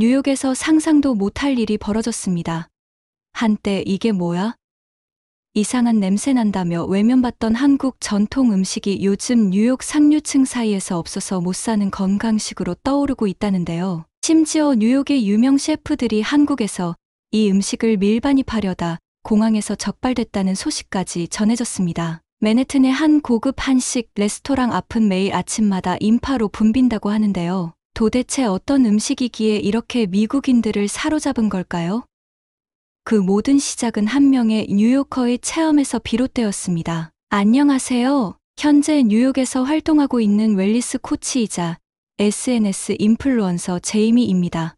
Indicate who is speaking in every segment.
Speaker 1: 뉴욕에서 상상도 못할 일이 벌어졌습니다. 한때 이게 뭐야? 이상한 냄새 난다며 외면받던 한국 전통 음식이 요즘 뉴욕 상류층 사이에서 없어서 못 사는 건강식으로 떠오르고 있다는데요. 심지어 뉴욕의 유명 셰프들이 한국에서 이 음식을 밀반입하려다 공항에서 적발됐다는 소식까지 전해졌습니다. 맨해튼의 한 고급 한식 레스토랑 앞은 매일 아침마다 인파로 붐빈다고 하는데요. 도대체 어떤 음식이기에 이렇게 미국인들을 사로잡은 걸까요? 그 모든 시작은 한 명의 뉴요커의 체험에서 비롯되었습니다. 안녕하세요. 현재 뉴욕에서 활동하고 있는 웰니스 코치이자 SNS 인플루언서 제이미입니다.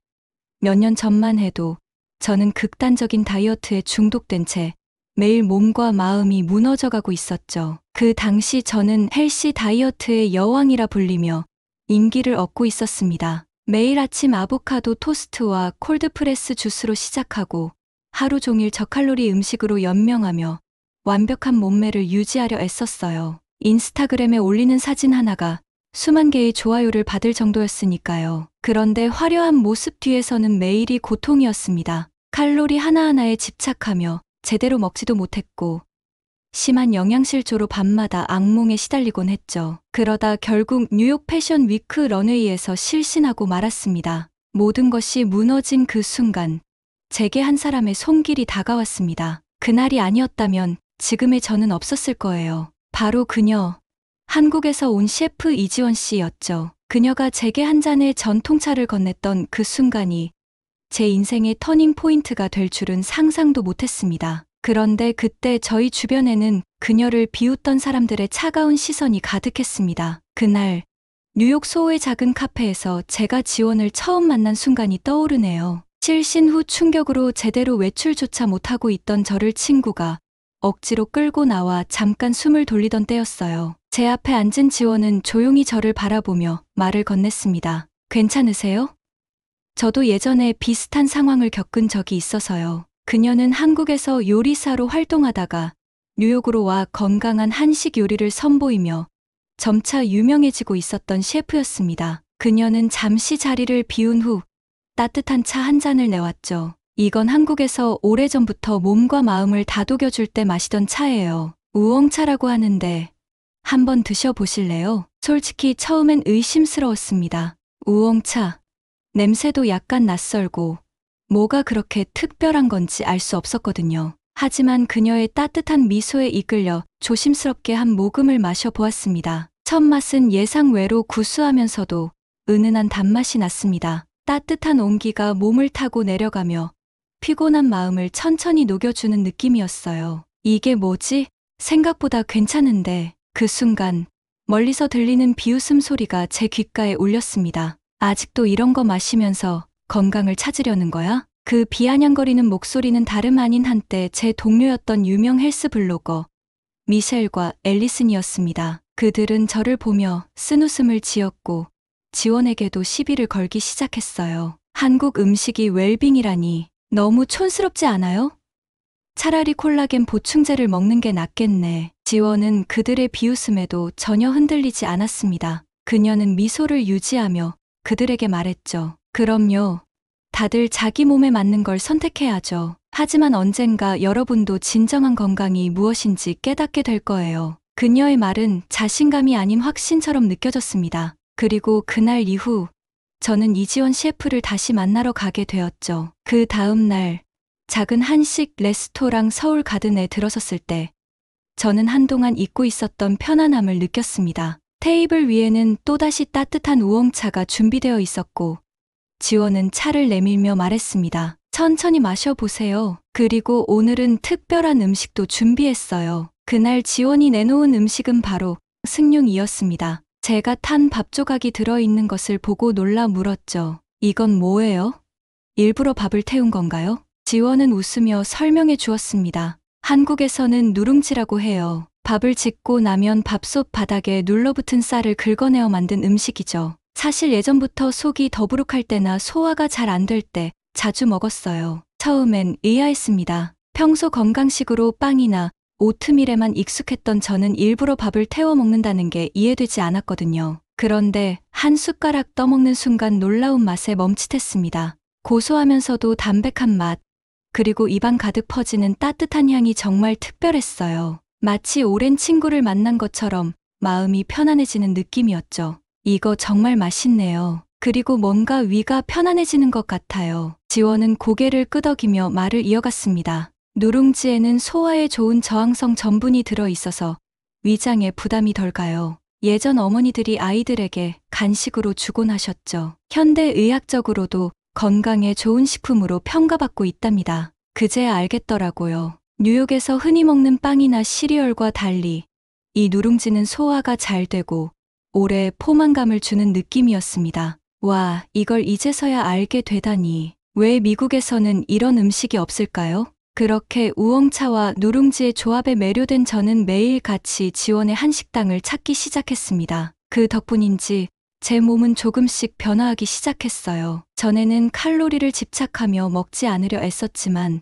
Speaker 1: 몇 년 전만 해도 저는 극단적인 다이어트에 중독된 채 매일 몸과 마음이 무너져가고 있었죠. 그 당시 저는 헬시 다이어트의 여왕이라 불리며 인기를 얻고 있었습니다. 매일 아침 아보카도 토스트와 콜드프레스 주스로 시작하고 하루 종일 저칼로리 음식으로 연명하며 완벽한 몸매를 유지하려 애썼어요. 인스타그램에 올리는 사진 하나가 수만 개의 좋아요를 받을 정도였으니까요. 그런데 화려한 모습 뒤에서는 매일이 고통이었습니다. 칼로리 하나하나에 집착하며 제대로 먹지도 못했고 심한 영양실조로 밤마다 악몽에 시달리곤 했죠. 그러다 결국 뉴욕 패션 위크 런웨이에서 실신하고 말았습니다. 모든 것이 무너진 그 순간 제게 한 사람의 손길이 다가왔습니다. 그날이 아니었다면 지금의 저는 없었을 거예요. 바로 그녀, 한국에서 온 셰프 이지원 씨였죠. 그녀가 제게 한 잔의 전통차를 건넸던 그 순간이 제 인생의 터닝 포인트가 될 줄은 상상도 못했습니다. 그런데 그때 저희 주변에는 그녀를 비웃던 사람들의 차가운 시선이 가득했습니다. 그날 뉴욕 소호의 작은 카페에서 제가 지원을 처음 만난 순간이 떠오르네요. 실신 후 충격으로 제대로 외출조차 못하고 있던 저를 친구가 억지로 끌고 나와 잠깐 숨을 돌리던 때였어요. 제 앞에 앉은 지원은 조용히 저를 바라보며 말을 건넸습니다. 괜찮으세요? 저도 예전에 비슷한 상황을 겪은 적이 있어서요. 그녀는 한국에서 요리사로 활동하다가 뉴욕으로 와 건강한 한식 요리를 선보이며 점차 유명해지고 있었던 셰프였습니다. 그녀는 잠시 자리를 비운 후 따뜻한 차 한 잔을 내왔죠. 이건 한국에서 오래전부터 몸과 마음을 다독여줄 때 마시던 차예요. 우엉차라고 하는데 한번 드셔보실래요? 솔직히 처음엔 의심스러웠습니다. 우엉차. 냄새도 약간 낯설고 뭐가 그렇게 특별한 건지 알 수 없었거든요. 하지만 그녀의 따뜻한 미소에 이끌려 조심스럽게 한 모금을 마셔보았습니다. 첫 맛은 예상 외로 구수하면서도 은은한 단맛이 났습니다. 따뜻한 온기가 몸을 타고 내려가며 피곤한 마음을 천천히 녹여주는 느낌이었어요. 이게 뭐지? 생각보다 괜찮은데 그 순간 멀리서 들리는 비웃음 소리가 제 귓가에 울렸습니다. 아직도 이런 거 마시면서 건강을 찾으려는 거야? 그 비아냥거리는 목소리는 다름 아닌 한때 제 동료였던 유명 헬스 블로거 미셸과 앨리슨이었습니다. 그들은 저를 보며 쓴웃음을 지었고 지원에게도 시비를 걸기 시작했어요. 한국 음식이 웰빙이라니 너무 촌스럽지 않아요? 차라리 콜라겐 보충제를 먹는 게 낫겠네. 지원은 그들의 비웃음에도 전혀 흔들리지 않았습니다. 그녀는 미소를 유지하며 그들에게 말했죠. 그럼요. 다들 자기 몸에 맞는 걸 선택해야죠. 하지만 언젠가 여러분도 진정한 건강이 무엇인지 깨닫게 될 거예요. 그녀의 말은 자신감이 아닌 확신처럼 느껴졌습니다. 그리고 그날 이후 저는 이지원 셰프를 다시 만나러 가게 되었죠. 그 다음 날 작은 한식 레스토랑 서울 가든에 들어섰을 때 저는 한동안 잊고 있었던 편안함을 느꼈습니다. 테이블 위에는 또다시 따뜻한 우엉차가 준비되어 있었고 지원은 차를 내밀며 말했습니다. 천천히 마셔보세요. 그리고 오늘은 특별한 음식도 준비했어요. 그날 지원이 내놓은 음식은 바로 승룡이었습니다. 제가 탄 밥 조각이 들어있는 것을 보고 놀라 물었죠. 이건 뭐예요? 일부러 밥을 태운 건가요? 지원은 웃으며 설명해 주었습니다. 한국에서는 누룽지라고 해요. 밥을 짓고 나면 밥솥 바닥에 눌러붙은 쌀을 긁어내어 만든 음식이죠. 사실 예전부터 속이 더부룩할 때나 소화가 잘 안 될 때 자주 먹었어요. 처음엔 의아했습니다. 평소 건강식으로 빵이나 오트밀에만 익숙했던 저는 일부러 밥을 태워 먹는다는 게 이해되지 않았거든요. 그런데 한 숟가락 떠먹는 순간 놀라운 맛에 멈칫했습니다. 고소하면서도 담백한 맛, 그리고 입안 가득 퍼지는 따뜻한 향이 정말 특별했어요. 마치 오랜 친구를 만난 것처럼 마음이 편안해지는 느낌이었죠. 이거 정말 맛있네요. 그리고 뭔가 위가 편안해지는 것 같아요. 지원은 고개를 끄덕이며 말을 이어갔습니다. 누룽지에는 소화에 좋은 저항성 전분이 들어 있어서 위장에 부담이 덜 가요. 예전 어머니들이 아이들에게 간식으로 주곤 하셨죠. 현대 의학적으로도 건강에 좋은 식품으로 평가받고 있답니다. 그제야 알겠더라고요. 뉴욕에서 흔히 먹는 빵이나 시리얼과 달리 이 누룽지는 소화가 잘 되고 오래 포만감을 주는 느낌이었습니다. 와, 이걸 이제서야 알게 되다니. 왜 미국에서는 이런 음식이 없을까요? 그렇게 우엉차와 누룽지의 조합에 매료된 저는 매일 같이 지원의 한식당을 찾기 시작했습니다. 그 덕분인지 제 몸은 조금씩 변화하기 시작했어요. 전에는 칼로리를 집착하며 먹지 않으려 애썼지만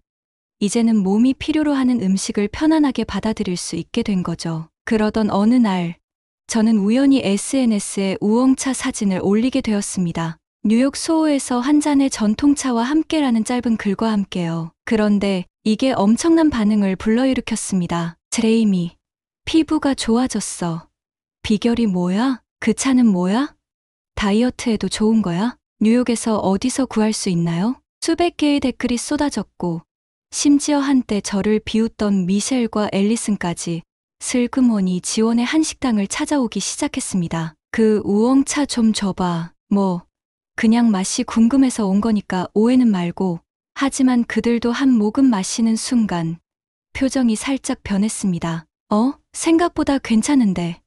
Speaker 1: 이제는 몸이 필요로 하는 음식을 편안하게 받아들일 수 있게 된 거죠. 그러던 어느 날 저는 우연히 SNS에 우엉차 사진을 올리게 되었습니다. 뉴욕 소호에서 한 잔의 전통차와 함께라는 짧은 글과 함께요. 그런데 이게 엄청난 반응을 불러일으켰습니다. 제이미, 피부가 좋아졌어. 비결이 뭐야? 그 차는 뭐야? 다이어트에도 좋은 거야? 뉴욕에서 어디서 구할 수 있나요? 수백 개의 댓글이 쏟아졌고 심지어 한때 저를 비웃던 미셸과 앨리슨까지 슬그머니 지원의 한식당을 찾아오기 시작했습니다. 그 우엉차 좀 줘봐. 그냥 맛이 궁금해서 온 거니까 오해는 말고. 하지만 그들도 한 모금 마시는 순간 표정이 살짝 변했습니다. 생각보다 괜찮은데.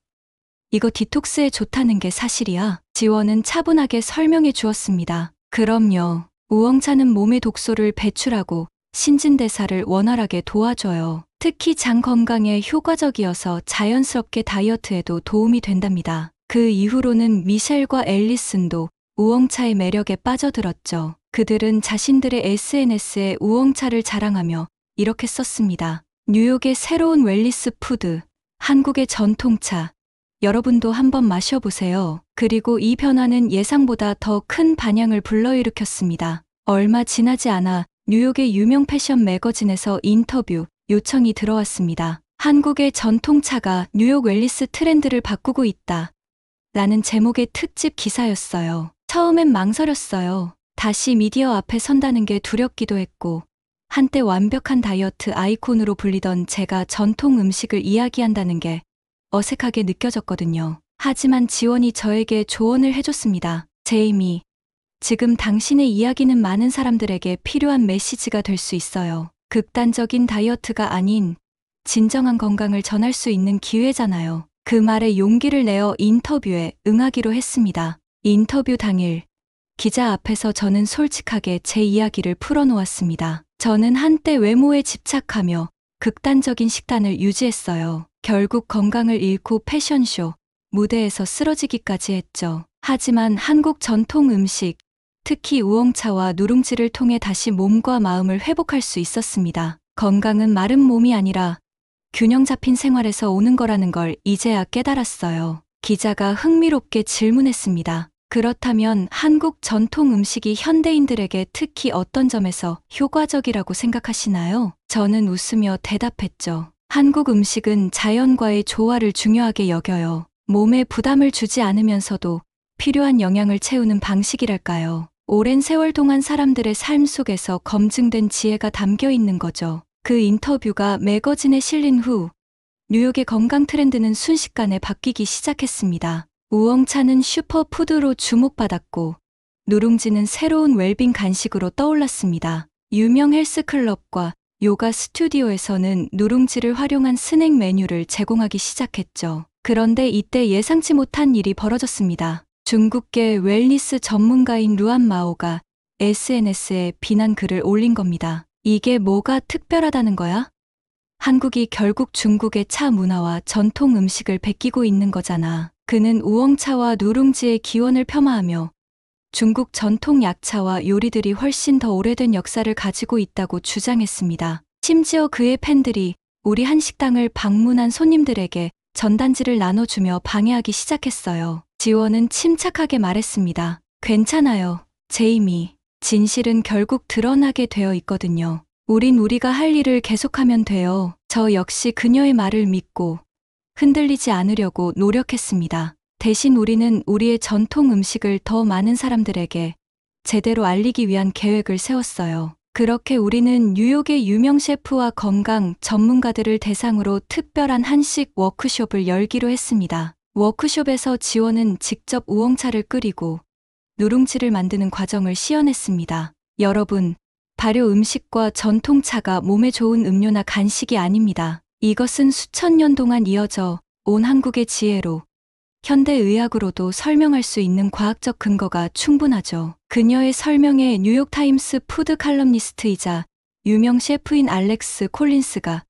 Speaker 1: 이거 디톡스에 좋다는 게 사실이야? 지원은 차분하게 설명해 주었습니다. 그럼요. 우엉차는 몸의 독소를 배출하고 신진대사를 원활하게 도와줘요. 특히 장 건강에 효과적이어서 자연스럽게 다이어트에도 도움이 된답니다. 그 이후로는 미셸과 앨리슨도 우엉차의 매력에 빠져들었죠. 그들은 자신들의 SNS에 우엉차를 자랑하며 이렇게 썼습니다. 뉴욕의 새로운 웰니스 푸드, 한국의 전통차. 여러분도 한번 마셔보세요. 그리고 이 변화는 예상보다 더 큰 반향을 불러일으켰습니다. 얼마 지나지 않아 뉴욕의 유명 패션 매거진에서 인터뷰 요청이 들어왔습니다. 한국의 전통차가 뉴욕 웰니스 트렌드를 바꾸고 있다. 라는 제목의 특집 기사였어요. 처음엔 망설였어요. 다시 미디어 앞에 선다는 게 두렵기도 했고, 한때 완벽한 다이어트 아이콘으로 불리던 제가 전통 음식을 이야기한다는 게 어색하게 느껴졌거든요. 하지만 지원이 저에게 조언을 해줬습니다. 제이미, 지금 당신의 이야기는 많은 사람들에게 필요한 메시지가 될 수 있어요. 극단적인 다이어트가 아닌 진정한 건강을 전할 수 있는 기회잖아요. 그 말에 용기를 내어 인터뷰에 응하기로 했습니다. 인터뷰 당일, 기자 앞에서 저는 솔직하게 제 이야기를 풀어놓았습니다. 저는 한때 외모에 집착하며 극단적인 식단을 유지했어요. 결국 건강을 잃고 패션쇼, 무대에서 쓰러지기까지 했죠. 하지만 한국 전통 음식, 특히 우엉차와 누룽지를 통해 다시 몸과 마음을 회복할 수 있었습니다. 건강은 마른 몸이 아니라 균형 잡힌 생활에서 오는 거라는 걸 이제야 깨달았어요. 기자가 흥미롭게 질문했습니다. 그렇다면 한국 전통 음식이 현대인들에게 특히 어떤 점에서 효과적이라고 생각하시나요? 저는 웃으며 대답했죠. 한국 음식은 자연과의 조화를 중요하게 여겨요. 몸에 부담을 주지 않으면서도 필요한 영양을 채우는 방식이랄까요. 오랜 세월 동안 사람들의 삶 속에서 검증된 지혜가 담겨 있는 거죠. 그 인터뷰가 매거진에 실린 후 뉴욕의 건강 트렌드는 순식간에 바뀌기 시작했습니다. 우엉차는 슈퍼푸드로 주목받았고 누룽지는 새로운 웰빙 간식으로 떠올랐습니다. 유명 헬스클럽과 요가 스튜디오에서는 누룽지를 활용한 스낵 메뉴를 제공하기 시작했죠. 그런데 이때 예상치 못한 일이 벌어졌습니다. 중국계 웰니스 전문가인 루안 마오가 SNS에 비난 글을 올린 겁니다. 이게 뭐가 특별하다는 거야? 한국이 결국 중국의 차 문화와 전통 음식을 베끼고 있는 거잖아. 그는 우엉차와 누룽지의 기원을 폄하하며 중국 전통 약차와 요리들이 훨씬 더 오래된 역사를 가지고 있다고 주장했습니다. 심지어 그의 팬들이 우리 한식당을 방문한 손님들에게 전단지를 나눠주며 방해하기 시작했어요. 지원은 침착하게 말했습니다. 괜찮아요, 제이미. 진실은 결국 드러나게 되어 있거든요. 우린 우리가 할 일을 계속하면 돼요. 저 역시 그녀의 말을 믿고 흔들리지 않으려고 노력했습니다. 대신 우리는 우리의 전통 음식을 더 많은 사람들에게 제대로 알리기 위한 계획을 세웠어요. 그렇게 우리는 뉴욕의 유명 셰프와 건강 전문가들을 대상으로 특별한 한식 워크숍을 열기로 했습니다. 워크숍에서 지원은 직접 우엉차를 끓이고 누룽지를 만드는 과정을 시연했습니다. 여러분, 발효 음식과 전통차가 몸에 좋은 음료나 간식이 아닙니다. 이것은 수천 년 동안 이어져 온 한국의 지혜로 현대의학으로도 설명할 수 있는 과학적 근거가 충분하죠. 그녀의 설명에 뉴욕타임스 푸드 칼럼니스트이자 유명 셰프인 알렉스 콜린스가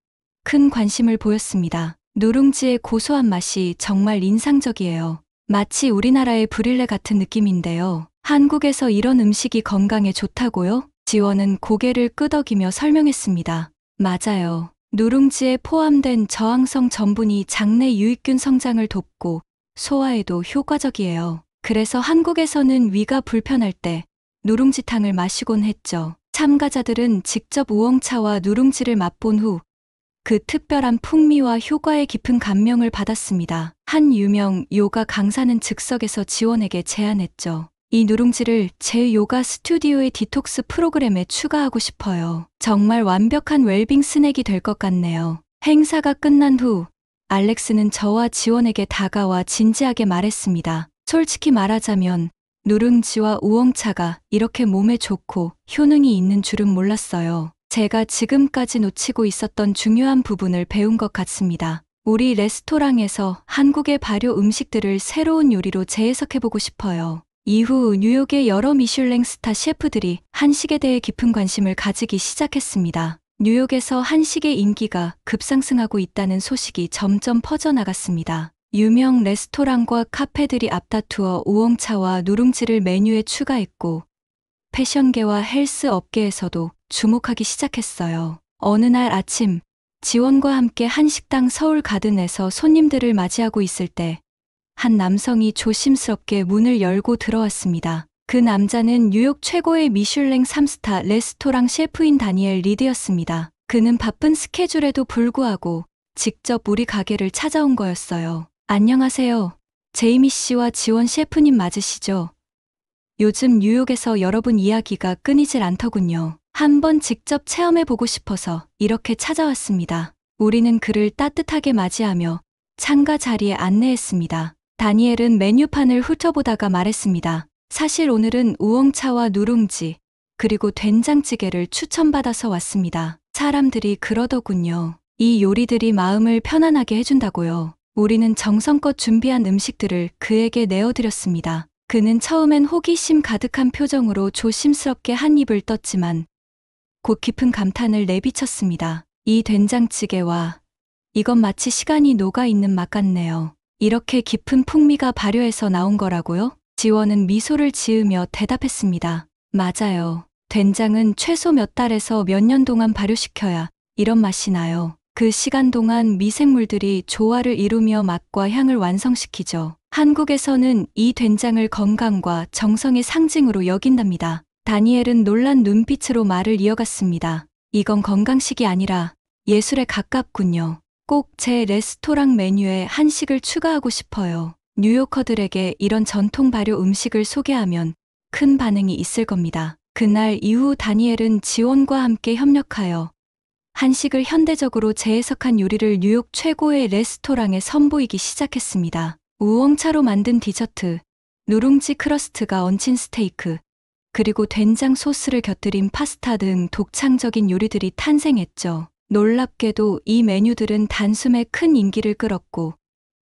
Speaker 1: 큰 관심을 보였습니다. 누룽지의 고소한 맛이 정말 인상적이에요. 마치 우리나라의 브릴레 같은 느낌인데요. 한국에서 이런 음식이 건강에 좋다고요? 지원은 고개를 끄덕이며 설명했습니다. 맞아요. 누룽지에 포함된 저항성 전분이 장내 유익균 성장을 돕고 소화에도 효과적이에요. 그래서 한국에서는 위가 불편할 때 누룽지탕을 마시곤 했죠. 참가자들은 직접 우엉차와 누룽지를 맛본 후 그 특별한 풍미와 효과에 깊은 감명을 받았습니다. 한 유명 요가 강사는 즉석에서 지원에게 제안했죠. 이 누룽지를 제 요가 스튜디오의 디톡스 프로그램에 추가하고 싶어요. 정말 완벽한 웰빙 스낵이 될 것 같네요. 행사가 끝난 후 알렉스는 저와 지원에게 다가와 진지하게 말했습니다. 솔직히 말하자면 누룽지와 우엉차가 이렇게 몸에 좋고 효능이 있는 줄은 몰랐어요. 제가 지금까지 놓치고 있었던 중요한 부분을 배운 것 같습니다. 우리 레스토랑에서 한국의 발효 음식들을 새로운 요리로 재해석해보고 싶어요. 이후 뉴욕의 여러 미슐랭 스타 셰프들이 한식에 대해 깊은 관심을 가지기 시작했습니다. 뉴욕에서 한식의 인기가 급상승하고 있다는 소식이 점점 퍼져나갔습니다. 유명 레스토랑과 카페들이 앞다투어 우엉차와 누룽지를 메뉴에 추가했고 패션계와 헬스 업계에서도 주목하기 시작했어요. 어느 날 아침, 지원과 함께 한식당 서울 가든에서 손님들을 맞이하고 있을 때 한 남성이 조심스럽게 문을 열고 들어왔습니다. 그 남자는 뉴욕 최고의 미슐랭 3스타 레스토랑 셰프인 다니엘 리드였습니다. 그는 바쁜 스케줄에도 불구하고 직접 우리 가게를 찾아온 거였어요. 안녕하세요. 제이미 씨와 지원 셰프님 맞으시죠? 요즘 뉴욕에서 여러분 이야기가 끊이질 않더군요. 한번 직접 체험해보고 싶어서 이렇게 찾아왔습니다. 우리는 그를 따뜻하게 맞이하며 참가 자리에 안내했습니다. 다니엘은 메뉴판을 훑어보다가 말했습니다. 사실 오늘은 우엉차와 누룽지, 그리고 된장찌개를 추천받아서 왔습니다. 사람들이 그러더군요. 이 요리들이 마음을 편안하게 해준다고요. 우리는 정성껏 준비한 음식들을 그에게 내어드렸습니다. 그는 처음엔 호기심 가득한 표정으로 조심스럽게 한 입을 떴지만 곧 깊은 감탄을 내비쳤습니다. 이 된장찌개와 이건 마치 시간이 녹아있는 맛 같네요. 이렇게 깊은 풍미가 발효해서 나온 거라고요? 지원은 미소를 지으며 대답했습니다. 맞아요. 된장은 최소 몇 달에서 몇 년 동안 발효시켜야 이런 맛이 나요. 그 시간 동안 미생물들이 조화를 이루며 맛과 향을 완성시키죠. 한국에서는 이 된장을 건강과 정성의 상징으로 여긴답니다. 다니엘은 놀란 눈빛으로 말을 이어갔습니다. 이건 건강식이 아니라 예술에 가깝군요. 꼭 제 레스토랑 메뉴에 한식을 추가하고 싶어요. 뉴요커들에게 이런 전통 발효 음식을 소개하면 큰 반응이 있을 겁니다. 그날 이후 다니엘은 지원과 함께 협력하여 한식을 현대적으로 재해석한 요리를 뉴욕 최고의 레스토랑에 선보이기 시작했습니다. 우엉차로 만든 디저트, 누룽지 크러스트가 얹힌 스테이크, 그리고 된장 소스를 곁들인 파스타 등 독창적인 요리들이 탄생했죠. 놀랍게도 이 메뉴들은 단숨에 큰 인기를 끌었고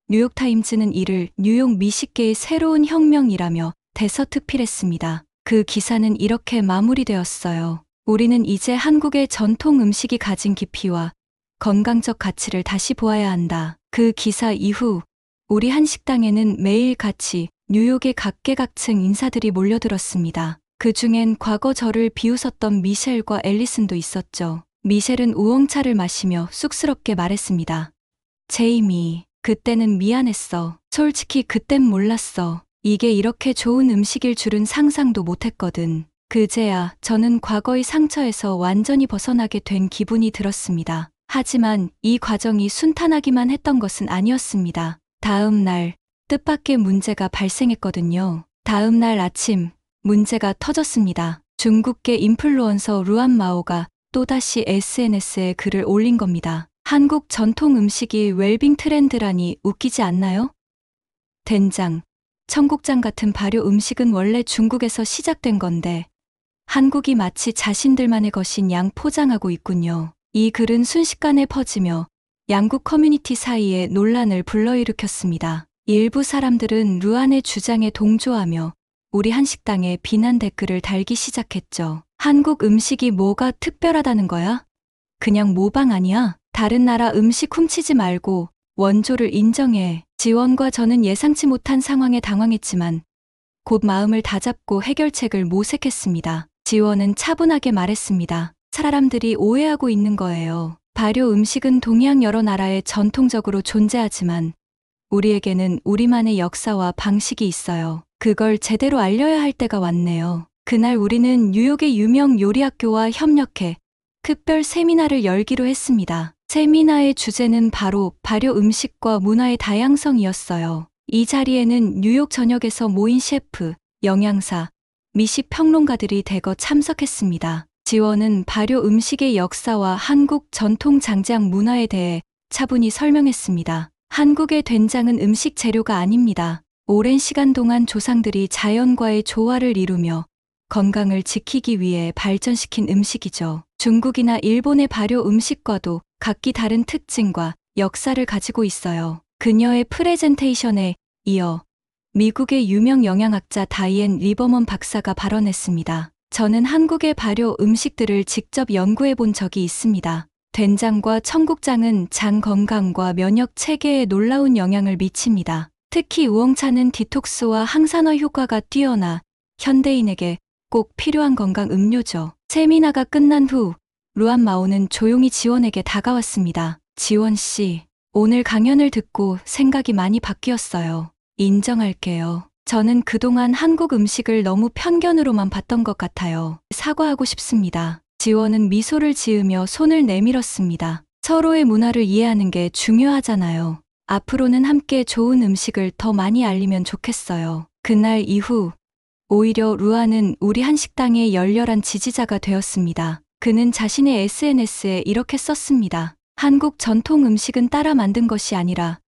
Speaker 1: 뉴욕타임즈는 이를 뉴욕 미식계의 새로운 혁명이라며 대서특필했습니다. 그 기사는 이렇게 마무리되었어요. 우리는 이제 한국의 전통 음식이 가진 깊이와 건강적 가치를 다시 보아야 한다. 그 기사 이후 우리 한식당에는 매일같이 뉴욕의 각계각층 인사들이 몰려들었습니다. 그 중엔 과거 저를 비웃었던 미셸과 앨리슨도 있었죠. 미셸은 우엉차를 마시며 쑥스럽게 말했습니다. 제이미, 그때는 미안했어. 솔직히 그땐 몰랐어. 이게 이렇게 좋은 음식일 줄은 상상도 못했거든. 그제야 저는 과거의 상처에서 완전히 벗어나게 된 기분이 들었습니다. 하지만 이 과정이 순탄하기만 했던 것은 아니었습니다. 다음 날 뜻밖의 문제가 발생했거든요. 다음 날 아침 문제가 터졌습니다. 중국계 인플루언서 루안 마오가 또다시 SNS에 글을 올린 겁니다. 한국 전통 음식이 웰빙 트렌드라니 웃기지 않나요? 된장, 청국장 같은 발효 음식은 원래 중국에서 시작된 건데 한국이 마치 자신들만의 것인 양 포장하고 있군요. 이 글은 순식간에 퍼지며 양국 커뮤니티 사이에 논란을 불러일으켰습니다. 일부 사람들은 루안의 주장에 동조하며 우리 한식당에 비난 댓글을 달기 시작했죠. 한국 음식이 뭐가 특별하다는 거야? 그냥 모방 아니야? 다른 나라 음식 훔치지 말고 원조를 인정해. 지원과 저는 예상치 못한 상황에 당황했지만 곧 마음을 다잡고 해결책을 모색했습니다. 지원은 차분하게 말했습니다. 사람들이 오해하고 있는 거예요. 발효 음식은 동양 여러 나라에 전통적으로 존재하지만 우리에게는 우리만의 역사와 방식이 있어요. 그걸 제대로 알려야 할 때가 왔네요. 그날 우리는 뉴욕의 유명 요리학교와 협력해 특별 세미나를 열기로 했습니다. 세미나의 주제는 바로 발효 음식과 문화의 다양성이었어요. 이 자리에는 뉴욕 전역에서 모인 셰프, 영양사, 미식 평론가들이 대거 참석했습니다. 지원은 발효 음식의 역사와 한국 전통 장작 문화에 대해 차분히 설명했습니다. 한국의 된장은 음식 재료가 아닙니다. 오랜 시간 동안 조상들이 자연과의 조화를 이루며 건강을 지키기 위해 발전시킨 음식이죠. 중국이나 일본의 발효 음식과도 각기 다른 특징과 역사를 가지고 있어요. 그녀의 프레젠테이션에 이어 미국의 유명 영양학자 다이앤 리버먼 박사가 발언했습니다. 저는 한국의 발효 음식들을 직접 연구해 본 적이 있습니다. 된장과 청국장은 장 건강과 면역 체계에 놀라운 영향을 미칩니다. 특히 우엉차는 디톡스와 항산화 효과가 뛰어나 현대인에게 꼭 필요한 건강 음료죠. 세미나가 끝난 후 루안 마오는 조용히 지원에게 다가왔습니다. 지원 씨, 오늘 강연을 듣고 생각이 많이 바뀌었어요. 인정할게요. 저는 그동안 한국 음식을 너무 편견으로만 봤던 것 같아요. 사과하고 싶습니다. 지원은 미소를 지으며 손을 내밀었습니다. 서로의 문화를 이해하는 게 중요하잖아요. 앞으로는 함께 좋은 음식을 더 많이 알리면 좋겠어요. 그날 이후 오히려 루안은 우리 한식당의 열렬한 지지자가 되었습니다. 그는 자신의 SNS에 이렇게 썼습니다. 한국 전통 음식은 따라 만든 것이 아니라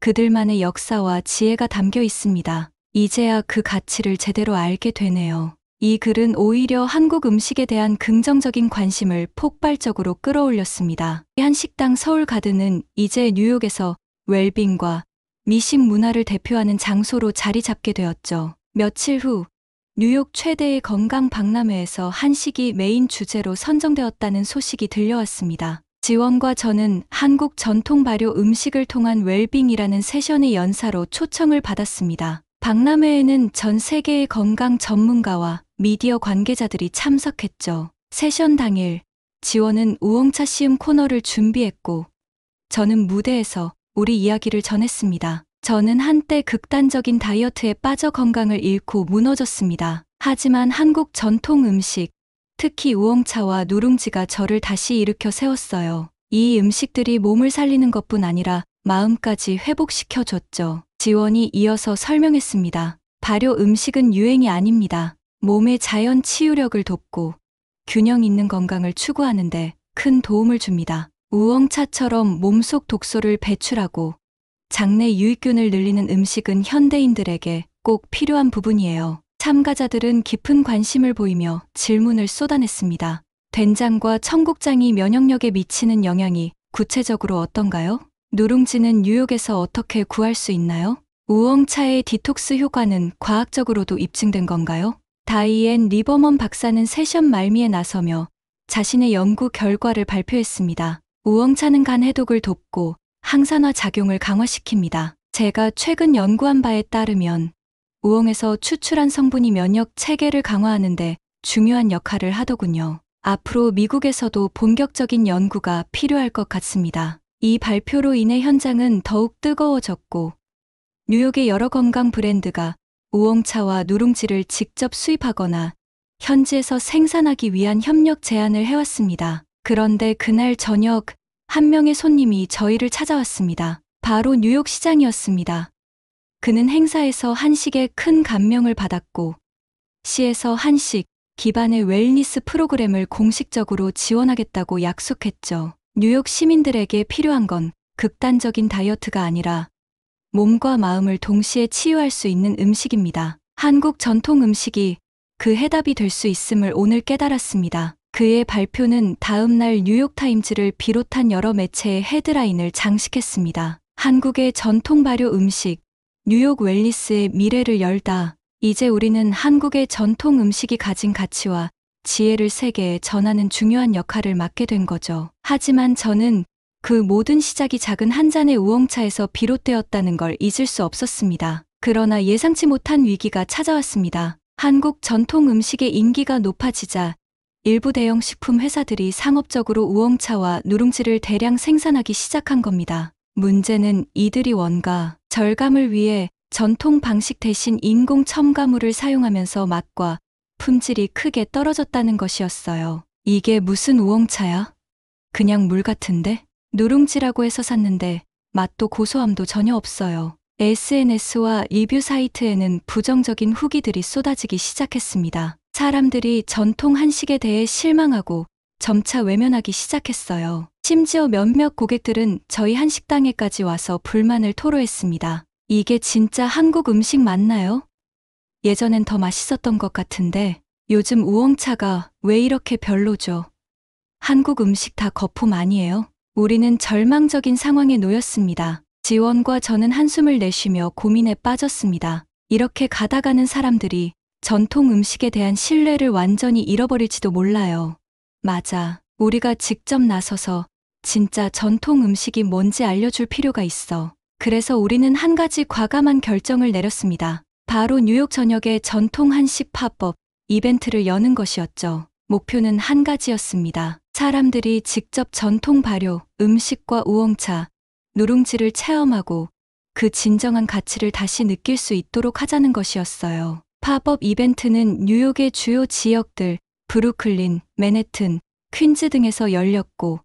Speaker 1: 그들만의 역사와 지혜가 담겨 있습니다. 이제야 그 가치를 제대로 알게 되네요. 이 글은 오히려 한국 음식에 대한 긍정적인 관심을 폭발적으로 끌어올렸습니다. 한식당 서울가든은 이제 뉴욕에서 웰빙과 미식 문화를 대표하는 장소로 자리 잡게 되었죠. 며칠 후 뉴욕 최대의 건강 박람회에서 한식이 메인 주제로 선정되었다는 소식이 들려왔습니다. 지원과 저는 한국 전통 발효 음식을 통한 웰빙이라는 세션의 연사로 초청을 받았습니다. 박람회에는 전 세계의 건강 전문가와 미디어 관계자들이 참석했죠. 세션 당일 지원은 우엉차 시음 코너를 준비했고 저는 무대에서 우리 이야기를 전했습니다. 저는 한때 극단적인 다이어트에 빠져 건강을 잃고 무너졌습니다. 하지만 한국 전통 음식, 특히 우엉차와 누룽지가 저를 다시 일으켜 세웠어요. 이 음식들이 몸을 살리는 것뿐 아니라 마음까지 회복시켜줬죠. 지원이 이어서 설명했습니다. 발효 음식은 유행이 아닙니다. 몸의 자연 치유력을 돕고 균형 있는 건강을 추구하는데 큰 도움을 줍니다. 우엉차처럼 몸속 독소를 배출하고 장내 유익균을 늘리는 음식은 현대인들에게 꼭 필요한 부분이에요. 참가자들은 깊은 관심을 보이며 질문을 쏟아냈습니다. 된장과 청국장이 면역력에 미치는 영향이 구체적으로 어떤가요? 누룽지는 뉴욕에서 어떻게 구할 수 있나요? 우엉차의 디톡스 효과는 과학적으로도 입증된 건가요? 다이앤 리버먼 박사는 세션 말미에 나서며 자신의 연구 결과를 발표했습니다. 우엉차는 간 해독을 돕고 항산화 작용을 강화시킵니다. 제가 최근 연구한 바에 따르면 우엉에서 추출한 성분이 면역 체계를 강화하는데 중요한 역할을 하더군요. 앞으로 미국에서도 본격적인 연구가 필요할 것 같습니다. 이 발표로 인해 현장은 더욱 뜨거워졌고 뉴욕의 여러 건강 브랜드가 우엉차와 누룽지를 직접 수입하거나 현지에서 생산하기 위한 협력 제안을 해왔습니다. 그런데 그날 저녁 한 명의 손님이 저희를 찾아왔습니다. 바로 뉴욕 시장이었습니다. 그는 행사에서 한식에 큰 감명을 받았고 시에서 한식 기반의 웰니스 프로그램을 공식적으로 지원하겠다고 약속했죠. 뉴욕 시민들에게 필요한 건 극단적인 다이어트가 아니라 몸과 마음을 동시에 치유할 수 있는 음식입니다. 한국 전통 음식이 그 해답이 될 수 있음을 오늘 깨달았습니다. 그의 발표는 다음 날 뉴욕타임즈를 비롯한 여러 매체의 헤드라인을 장식했습니다. 한국의 전통 발효 음식, 뉴욕 웰니스의 미래를 열다. 이제 우리는 한국의 전통 음식이 가진 가치와 지혜를 세계에 전하는 중요한 역할을 맡게 된 거죠. 하지만 저는 그 모든 시작이 작은 한 잔의 우엉차에서 비롯되었다는 걸 잊을 수 없었습니다. 그러나 예상치 못한 위기가 찾아왔습니다. 한국 전통 음식의 인기가 높아지자 일부 대형 식품 회사들이 상업적으로 우엉차와 누룽지를 대량 생산하기 시작한 겁니다. 문제는 이들이 원가, 절감을 위해 전통 방식 대신 인공 첨가물을 사용하면서 맛과 품질이 크게 떨어졌다는 것이었어요. 이게 무슨 우엉차야? 그냥 물 같은데? 누룽지라고 해서 샀는데 맛도 고소함도 전혀 없어요. SNS와 리뷰 사이트에는 부정적인 후기들이 쏟아지기 시작했습니다. 사람들이 전통 한식에 대해 실망하고 점차 외면하기 시작했어요. 심지어 몇몇 고객들은 저희 한식당에까지 와서 불만을 토로했습니다. 이게 진짜 한국 음식 맞나요? 예전엔 더 맛있었던 것 같은데 요즘 우엉차가 왜 이렇게 별로죠? 한국 음식 다 거품 아니에요? 우리는 절망적인 상황에 놓였습니다. 지원과 저는 한숨을 내쉬며 고민에 빠졌습니다. 이렇게 가다가는 사람들이 전통 음식에 대한 신뢰를 완전히 잃어버릴지도 몰라요. 맞아. 우리가 직접 나서서 진짜 전통 음식이 뭔지 알려줄 필요가 있어. 그래서 우리는 한 가지 과감한 결정을 내렸습니다. 바로 뉴욕 전역에 전통 한식 팝업 이벤트를 여는 것이었죠. 목표는 한 가지였습니다. 사람들이 직접 전통 발효, 음식과 우엉차, 누룽지를 체험하고 그 진정한 가치를 다시 느낄 수 있도록 하자는 것이었어요. 팝업 이벤트는 뉴욕의 주요 지역들, 브루클린, 맨해튼, 퀸즈 등에서 열렸고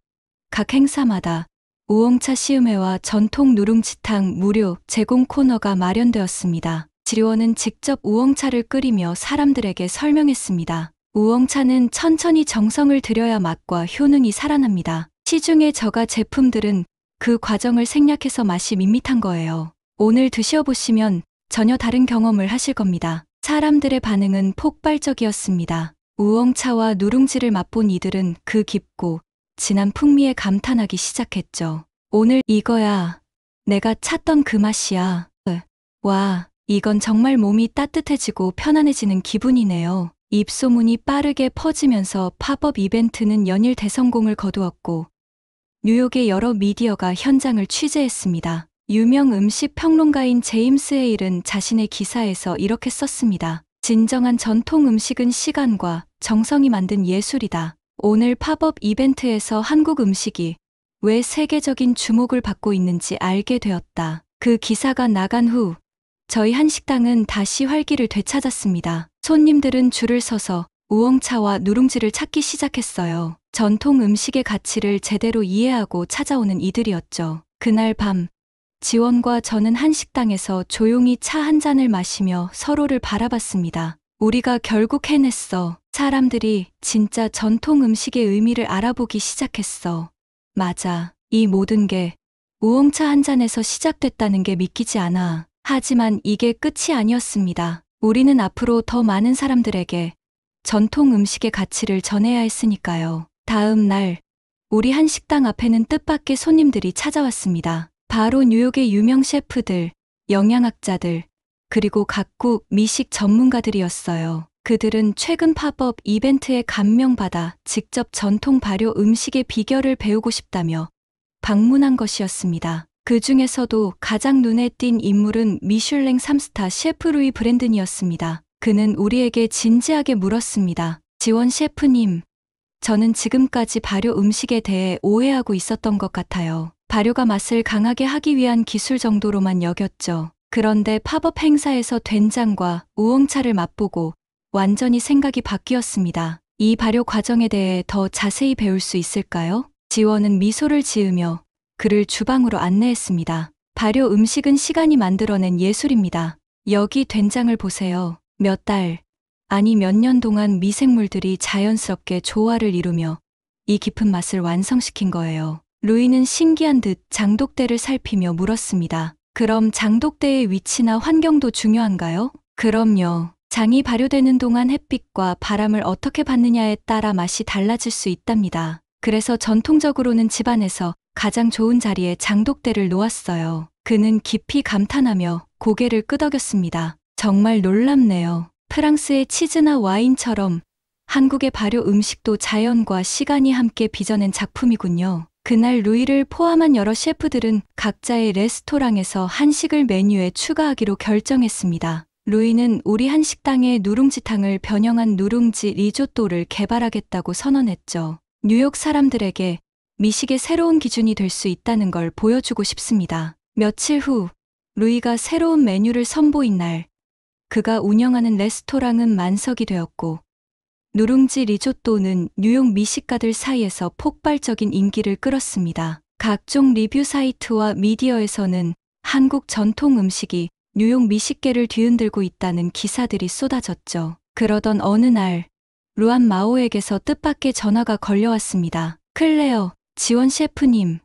Speaker 1: 각 행사마다 우엉차 시음회와 전통 누룽지탕 무료 제공 코너가 마련되었습니다. 지원은 직접 우엉차를 끓이며 사람들에게 설명했습니다. 우엉차는 천천히 정성을 들여야 맛과 효능이 살아납니다. 시중의 저가 제품들은 그 과정을 생략해서 맛이 밋밋한 거예요. 오늘 드셔보시면 전혀 다른 경험을 하실 겁니다. 사람들의 반응은 폭발적이었습니다. 우엉차와 누룽지를 맛본 이들은 그 깊고 진한 풍미에 감탄하기 시작했죠. 오늘 이거야. 내가 찾던 그 맛이야. 와, 이건 정말 몸이 따뜻해지고 편안해지는 기분이네요. 입소문이 빠르게 퍼지면서 팝업 이벤트는 연일 대성공을 거두었고 뉴욕의 여러 미디어가 현장을 취재했습니다. 유명 음식 평론가인 제임스 헤일은 자신의 기사에서 이렇게 썼습니다. 진정한 전통 음식은 시간과 정성이 만든 예술이다. 오늘 팝업 이벤트에서 한국 음식이 왜 세계적인 주목을 받고 있는지 알게 되었다. 그 기사가 나간 후 저희 한식당은 다시 활기를 되찾았습니다. 손님들은 줄을 서서 우엉차와 누룽지를 찾기 시작했어요. 전통 음식의 가치를 제대로 이해하고 찾아오는 이들이었죠. 그날 밤 지원과 저는 한식당에서 조용히 차 한 잔을 마시며 서로를 바라봤습니다. 우리가 결국 해냈어. 사람들이 진짜 전통 음식의 의미를 알아보기 시작했어. 맞아. 이 모든 게 우엉차 한 잔에서 시작됐다는 게 믿기지 않아. 하지만 이게 끝이 아니었습니다. 우리는 앞으로 더 많은 사람들에게 전통 음식의 가치를 전해야 했으니까요. 다음 날 우리 한식당 앞에는 뜻밖의 손님들이 찾아왔습니다. 바로 뉴욕의 유명 셰프들, 영양학자들, 그리고 각국 미식 전문가들이었어요. 그들은 최근 팝업 이벤트에 감명받아 직접 전통 발효 음식의 비결을 배우고 싶다며 방문한 것이었습니다. 그 중에서도 가장 눈에 띈 인물은 미슐랭 3스타 셰프 루이 브랜든이었습니다. 그는 우리에게 진지하게 물었습니다. 지원 셰프님, 저는 지금까지 발효 음식에 대해 오해하고 있었던 것 같아요. 발효가 맛을 강하게 하기 위한 기술 정도로만 여겼죠. 그런데 팝업 행사에서 된장과 우엉차를 맛보고 완전히 생각이 바뀌었습니다. 이 발효 과정에 대해 더 자세히 배울 수 있을까요? 지원은 미소를 지으며 그를 주방으로 안내했습니다. 발효 음식은 시간이 만들어낸 예술입니다. 여기 된장을 보세요. 몇 달, 아니 몇 년 동안 미생물들이 자연스럽게 조화를 이루며 이 깊은 맛을 완성시킨 거예요. 루이는 신기한 듯 장독대를 살피며 물었습니다. 그럼 장독대의 위치나 환경도 중요한가요? 그럼요. 장이 발효되는 동안 햇빛과 바람을 어떻게 받느냐에 따라 맛이 달라질 수 있답니다. 그래서 전통적으로는 집안에서 가장 좋은 자리에 장독대를 놓았어요. 그는 깊이 감탄하며 고개를 끄덕였습니다. 정말 놀랍네요. 프랑스의 치즈나 와인처럼 한국의 발효 음식도 자연과 시간이 함께 빚어낸 작품이군요. 그날 루이를 포함한 여러 셰프들은 각자의 레스토랑에서 한식을 메뉴에 추가하기로 결정했습니다. 루이는 우리 한식당의 누룽지탕을 변형한 누룽지 리조또를 개발하겠다고 선언했죠. 뉴욕 사람들에게 미식의 새로운 기준이 될 수 있다는 걸 보여주고 싶습니다. 며칠 후 루이가 새로운 메뉴를 선보인 날, 그가 운영하는 레스토랑은 만석이 되었고 누룽지 리조또는 뉴욕 미식가들 사이에서 폭발적인 인기를 끌었습니다. 각종 리뷰 사이트와 미디어에서는 한국 전통 음식이 뉴욕 미식계를 뒤흔들고 있다는 기사들이 쏟아졌죠. 그러던 어느 날 루안 마오에게서 뜻밖의 전화가 걸려왔습니다. 클레어, 지원 셰프님,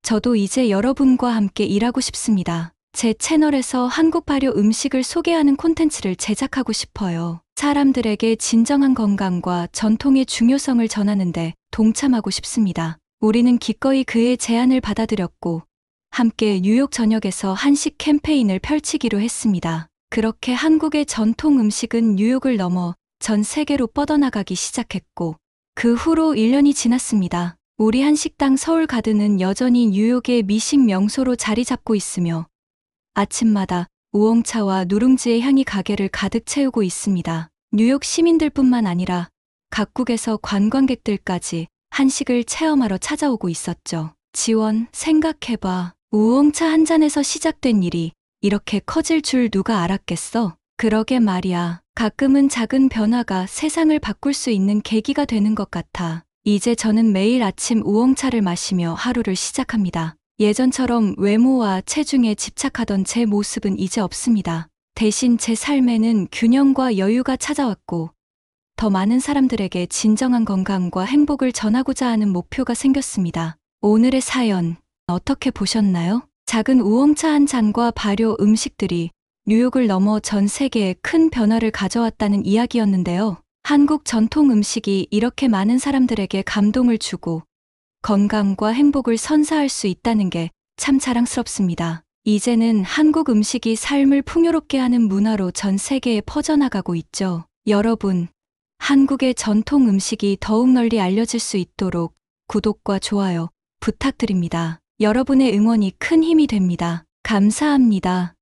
Speaker 1: 저도 이제 여러분과 함께 일하고 싶습니다. 제 채널에서 한국 발효 음식을 소개하는 콘텐츠를 제작하고 싶어요. 사람들에게 진정한 건강과 전통의 중요성을 전하는데 동참하고 싶습니다. 우리는 기꺼이 그의 제안을 받아들였고 함께 뉴욕 전역에서 한식 캠페인을 펼치기로 했습니다. 그렇게 한국의 전통 음식은 뉴욕을 넘어 전 세계로 뻗어나가기 시작했고 그 후로 1년이 지났습니다. 우리 한식당 서울가든은 여전히 뉴욕의 미식 명소로 자리 잡고 있으며 아침마다 우엉차와 누룽지의 향이 가게를 가득 채우고 있습니다. 뉴욕 시민들뿐만 아니라 각국에서 관광객들까지 한식을 체험하러 찾아오고 있었죠. 지원, 생각해봐. 우엉차 한 잔에서 시작된 일이 이렇게 커질 줄 누가 알았겠어? 그러게 말이야. 가끔은 작은 변화가 세상을 바꿀 수 있는 계기가 되는 것 같아. 이제 저는 매일 아침 우엉차를 마시며 하루를 시작합니다. 예전처럼 외모와 체중에 집착하던 제 모습은 이제 없습니다. 대신 제 삶에는 균형과 여유가 찾아왔고 더 많은 사람들에게 진정한 건강과 행복을 전하고자 하는 목표가 생겼습니다. 오늘의 사연 어떻게 보셨나요? 작은 우엉차 한 잔과 발효 음식들이 뉴욕을 넘어 전 세계에 큰 변화를 가져왔다는 이야기였는데요. 한국 전통 음식이 이렇게 많은 사람들에게 감동을 주고 건강과 행복을 선사할 수 있다는 게 참 자랑스럽습니다. 이제는 한국 음식이 삶을 풍요롭게 하는 문화로 전 세계에 퍼져나가고 있죠. 여러분, 한국의 전통 음식이 더욱 널리 알려질 수 있도록 구독과 좋아요 부탁드립니다. 여러분의 응원이 큰 힘이 됩니다. 감사합니다.